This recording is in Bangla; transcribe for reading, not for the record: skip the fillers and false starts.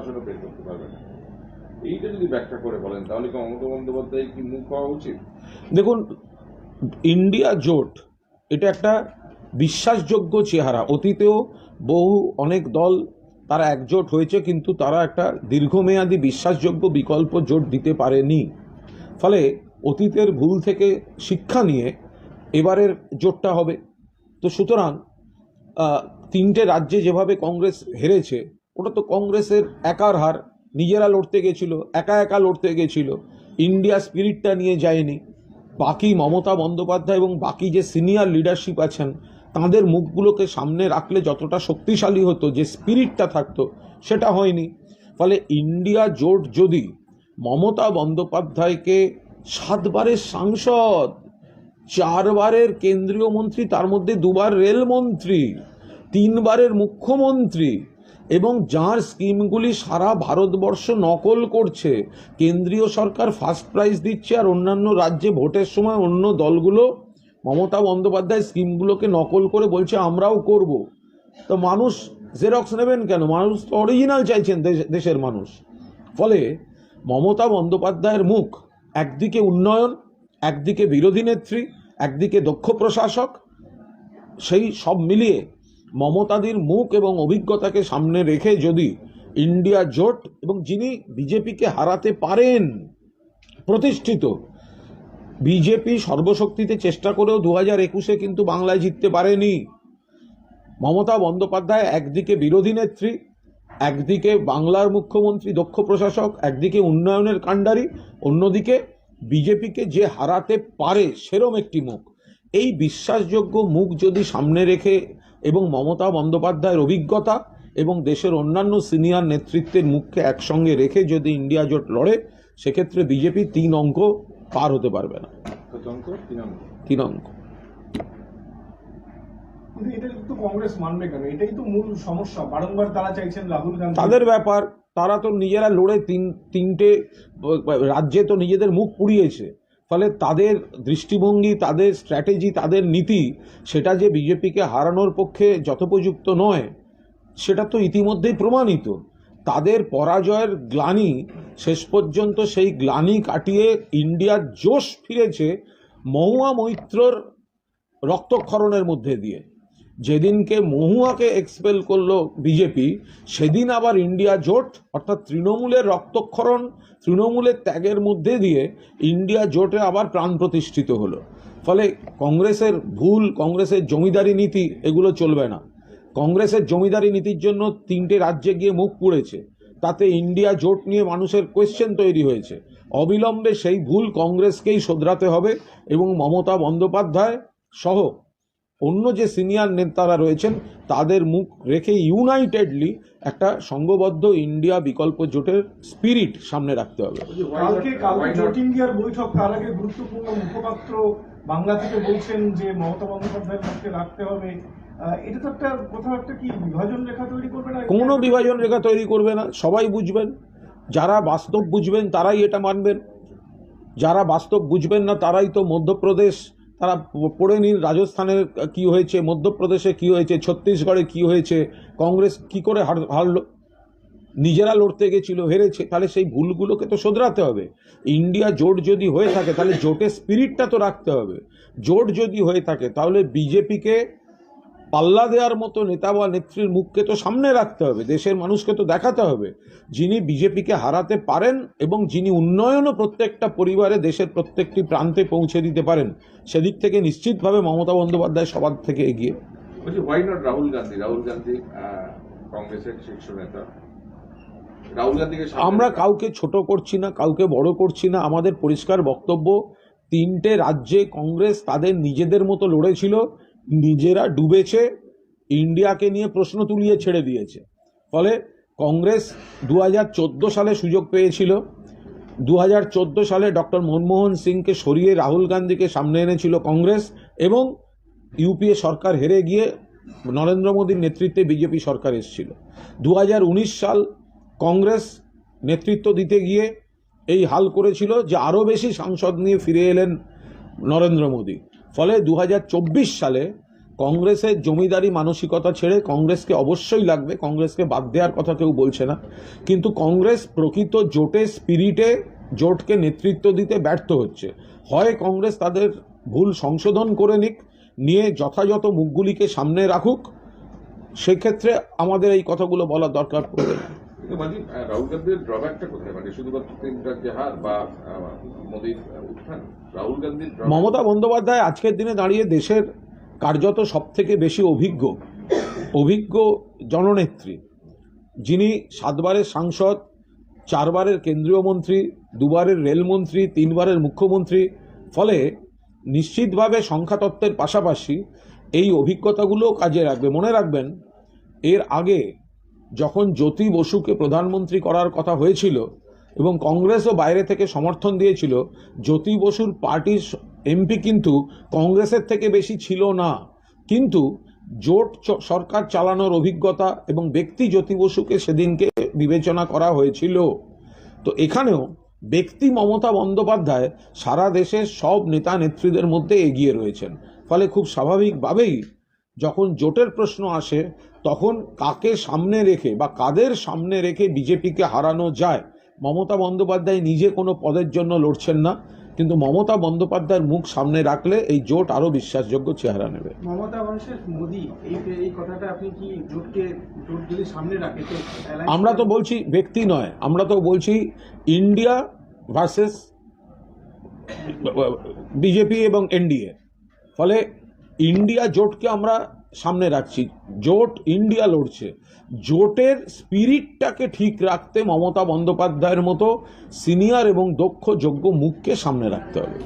আসনে পেশ করতে পারবে না। এইটা যদি ব্যাখ্যা করে বলেন তাহলে কি মমতা বন্দ্যোপাধ্যায় কি মুখ হওয়া উচিত? দেখুন, ইন্ডিয়া জোট এটা একটা বিশ্বাসযোগ্য চেহারা। অতীতেও অনেক দল তারা একজোট হয়েছে, কিন্তু তারা একটা দীর্ঘমেয়াদী বিশ্বাসযোগ্য বিকল্প জোট দিতে পারেনি। ফলে অতীতের ভুল থেকে শিক্ষা নিয়ে এবারের জোটটা হবে। তো সুতরাং তিনটে রাজ্যে যেভাবে কংগ্রেস হেরেছে, ওটা তো কংগ্রেসের একার হার। নিজেরা লড়তে গেছিল, একা একা লড়তে গেছিল, ইন্ডিয়া স্পিরিটটা নিয়ে যায়নি। বাকি মমতা বন্দ্যোপাধ্যায় এবং বাকি যে সিনিয়র লিডারশিপ আছেন, তাদের মুখগুলোকে সামনে রাখলে যতটা শক্তিশালী হতো, যে স্পিরিটটা থাকতো, সেটা হয়নি। ফলে ইন্ডিয়া জোট যদি মমতা বন্দ্যোপাধ্যায়কে 7 বারের সাংসদ, 4 বারের কেন্দ্রীয় মন্ত্রী, তার মধ্যে 2 বার রেলমন্ত্রী, 3 বারের মুখ্যমন্ত্রী, এবং যার স্কিমগুলি সারা ভারতবর্ষ নকল করছে, কেন্দ্রীয় সরকার ফার্স্ট প্রাইজ দিচ্ছে, আর অন্যান্য রাজ্যে ভোটের সময় অন্য দলগুলো মমতা বন্দ্যোপাধ্যায় স্কিমগুলোকে নকল করে বলছে আমরাও করব। তো মানুষ জেরক্স নেবেন কেন? মানুষ তো অরিজিনাল চাইছেন, দেশের মানুষ। ফলে মমতা বন্দ্যোপাধ্যায়ের মুখ একদিকে উন্নয়ন, একদিকে বিরোধী নেত্রী, একদিকে দক্ষ প্রশাসক, সেই সব মিলিয়ে মমতাদির মুখ এবং অভিজ্ঞতাকে সামনে রেখে যদি ইন্ডিয়া জোট, এবং যিনি বিজেপিকে হারাতে পারেন, প্রতিষ্ঠিত, বিজেপি সর্বশক্তিতে চেষ্টা করেও 2021-এ কিন্তু বাংলায় জিততে পারেনি। মমতা বন্দ্যোপাধ্যায় একদিকে বিরোধী নেত্রী, একদিকে বাংলার মুখ্যমন্ত্রী, দক্ষ প্রশাসক, একদিকে উন্নয়নের কাণ্ডারি, অন্যদিকে বিজেপিকে যে হারাতে পারে সেরম একটি মুখ। এই বিশ্বাসযোগ্য মুখ যদি সামনে রেখে এবং মমতা বন্দ্যোপাধ্যায়ের অভিজ্ঞতা এবং দেশের অন্যান্য সিনিয়র নেতৃত্বের মুখকে একসঙ্গে রেখে যদি ইন্ডিয়া জোট লড়ে, সেক্ষেত্রে বিজেপি 3 অঙ্ক পার হতে পারবে না। 3 অঙ্ক। কিন্তু এটা তো কংগ্রেস মানবে কেন? এটাই তো মূল সমস্যা। বারংবার তারা চাইছেন রাহুল গান্ধী। তাদের ব্যাপার, তারা তো নিজেরা লড়ে তিনটে রাজ্যে তো নিজেদের মুখ পুড়িয়েছে। ফলে তাদের দৃষ্টিভঙ্গি, তাদের স্ট্র্যাটেজি, তাদের নীতি, সেটা যে বিজেপিকে হারানোর পক্ষে যথোপযুক্ত নয়, সেটা তো ইতিমধ্যেই প্রমাণিত। তাদের পরাজয়ের গ্লানি, শেষ পর্যন্ত সেই গ্লানি কাটিয়ে ইন্ডিয়ার জোশ ফিরেছে মহুয়া মৈত্রর রক্তক্ষরণের মধ্যে দিয়ে। যেদিনকে মহুয়াকে এক্সপেল করলো বিজেপি, সেদিন আবার ইন্ডিয়া জোট, অর্থাৎ তৃণমূলের রক্তক্ষরণ, তৃণমূলের ত্যাগের মধ্যে দিয়ে ইন্ডিয়া জোটে আবার প্রাণ প্রতিষ্ঠিত হলো। ফলে কংগ্রেসের ভুল, কংগ্রেসের জমিদারি নীতি, এগুলো চলবে না। কংগ্রেসের জমিদারি নীতির জন্য 3টে রাজ্যে গিয়ে মুখ পুড়েছে, তাতে ইন্ডিয়া জোট নিয়ে মানুষের কোয়েশ্চেন তৈরি হয়েছে। অবিলম্বে সেই ভুল কংগ্রেসকেই শোধরাতে হবে, এবং মমতা বন্দ্যোপাধ্যায় সহ অন্য যে সিনিয়র নেতারা রয়েছেন তাদের মুখ রেখে ইউনাইটেডলি একটা সংঘবদ্ধ ইন্ডিয়া বিকল্প জোটের স্পিরিট সামনে রাখতে হবে। কালকে জোট ইন্ডিয়ার বৈঠক, তার আগে গুরুত্বপূর্ণ মুখপাত্র বাংলা থেকে বলছেন যে মমতা বন্দ্যোপাধ্যায়ের পক্ষে রাখতে হবে। এটা তো একটা কোথাও একটা কি বিভাজন রেখা তৈরি করবে না? কোনো বিভাজন রেখা তৈরি করবে না। সবাই বুঝবেন, যারা বাস্তব বুঝবেন তারাই এটা মানবেন, যারা বাস্তব বুঝবেন না তারাই তো মধ্যপ্রদেশ, তারা পড়ে নিন রাজস্থানের কি হয়েছে, মধ্যপ্রদেশে কি হয়েছে, ছত্তিশগড়ে কি হয়েছে, কংগ্রেস কি করে হারলো। নিজেরা লড়তে গেছিল, হেরেছে। তাহলে সেই ভুলগুলোকে তো শোধরাতে হবে। ইন্ডিয়া জোট যদি হয়ে থাকে তাহলে জোটের স্পিরিটটা তো রাখতে হবে। জোট যদি হয়ে থাকে তাহলে বিজেপিকে পাল্লা দেওয়ার মতো নেতা বা নেত্রীর মুখকে তো সামনে রাখতে হবে, দেশের মানুষকে তো দেখাতে হবে যিনি বিজেপিকে হারাতে পারেন এবং যিনি উন্নয়নও প্রত্যেকটা পরিবারে দেশের প্রত্যেকটি প্রান্তে পৌঁছে দিতে পারেন। সেদিক থেকে নিশ্চিতভাবে মমতা বন্দ্যোপাধ্যায় সবার থেকে এগিয়ে। বলছি, হোয়াই নট রাহুল গান্ধী? রাহুল গান্ধী কংগ্রেসের শীর্ষ নেতা। রাহুল গান্ধীকে আমরা কাউকে ছোট করছি না, কাউকে বড় করছি না। আমাদের পরিষ্কার বক্তব্য, 3টে রাজ্যে কংগ্রেস তাদের নিজেদের মতো লড়েছিল, নিজেরা ডুবেছে, ইন্ডিয়াকে নিয়ে প্রশ্ন তুলিয়ে ছেড়ে দিয়েছে। ফলে কংগ্রেস 2014 সালে সুযোগ পেয়েছিল। 2014 সালে ডক্টর মনমোহন সিংকে সরিয়ে রাহুল গান্ধীকে সামনে এনেছিল কংগ্রেস, এবং ইউপিএ সরকার হেরে গিয়ে নরেন্দ্র মোদীর নেতৃত্বে বিজেপি সরকার এসেছিল। 2019 সাল কংগ্রেস নেতৃত্ব দিতে গিয়ে এই হাল করেছিল যে আরও বেশি সাংসদ নিয়ে ফিরে এলেন নরেন্দ্র মোদী। ফলে 2024 সালে কংগ্রেসের জমিদারি মানসিকতা ছেড়ে কংগ্রেসকে অবশ্যই লাগবে, কংগ্রেসকে বাদ দেওয়ার কথা কেউ বলছে না, কিন্তু কংগ্রেস প্রকৃত জোটের স্পিরিটে জোটকে নেতৃত্ব দিতে ব্যর্থ হচ্ছে। হয় কংগ্রেস তাদের ভুল সংশোধন করে নিয়ে যথাযথ মুখগুলিকে সামনে রাখুক, সেক্ষেত্রে আমাদের এই কথাগুলো বলার দরকার পড়বে না। কিন্তু মানে রাহুল গান্ধীর ড্রব্যাকটা কোথায়, মানে শুধুমাত্র 3 রাজ্যে হার বা মোদীর উত্থান? রাহুল গান্ধীর মমতা বন্দ্যোপাধ্যায় আজকের দিনে দাঁড়িয়ে দেশের কার্যত সবথেকে বেশি অভিজ্ঞ জননেত্রী, যিনি 7 বারের সাংসদ, 4 বারের কেন্দ্রীয় মন্ত্রী, 2 বারের রেলমন্ত্রী, 3 বারের মুখ্যমন্ত্রী। ফলে নিশ্চিতভাবে সংখ্যাতত্ত্বের পাশাপাশি এই অভিজ্ঞতাগুলো কাজে রাখবে। মনে রাখবেন, এর আগে যখন জ্যোতি বসুকে প্রধানমন্ত্রী করার কথা হয়েছিল এবং কংগ্রেসও বাইরে থেকে সমর্থন দিয়েছিল, জ্যোতি বসুর পার্টির এমপি কিন্তু কংগ্রেসের থেকে বেশি ছিল না, কিন্তু জোট সরকার চালানোর অভিজ্ঞতা এবং ব্যক্তি জ্যোতি বসুকে সেদিনকে বিবেচনা করা হয়েছিল। তো এখানেও ব্যক্তি মমতা বন্দ্যোপাধ্যায় সারা দেশের সব নেতা নেত্রীদের মধ্যে এগিয়ে রয়েছেন। ফলে খুব স্বাভাবিকভাবেই যখন জোটের প্রশ্ন আসে, তখন কাকে সামনে রেখে বা কাদের সামনে রেখে বিজেপিকে হারানো যায়। মমতা বন্দ্যোপাধ্যায় নিজে কোনো পদের জন্য লড়ছেন না, কিন্তু মমতা বন্দ্যোপাধ্যায়ের মুখ সামনে রাখলে এই জোট আরো বিশ্বাসযোগ্য চেহারা নেবে। মমতা ভার্সেস মোদি, এই কথাটা আপনি কি জোট যদি সামনে রাখে তো আমরা তো বলছি ব্যক্তি নয়, আমরা তো বলছি ইন্ডিয়া ভার্সেস বিজেপি এবং এনডিএ। ফলে ইন্ডিয়া জোটকে আমরা সামনে রাখছি, জোট ইন্ডিয়া লড়ছে। জোটের স্পিরিটটাকে ঠিক রাখতে মমতা বন্দ্যোপাধ্যায়ের মতো সিনিয়র এবং দক্ষ যোগ্য মুখকে সামনে রাখতে হবে।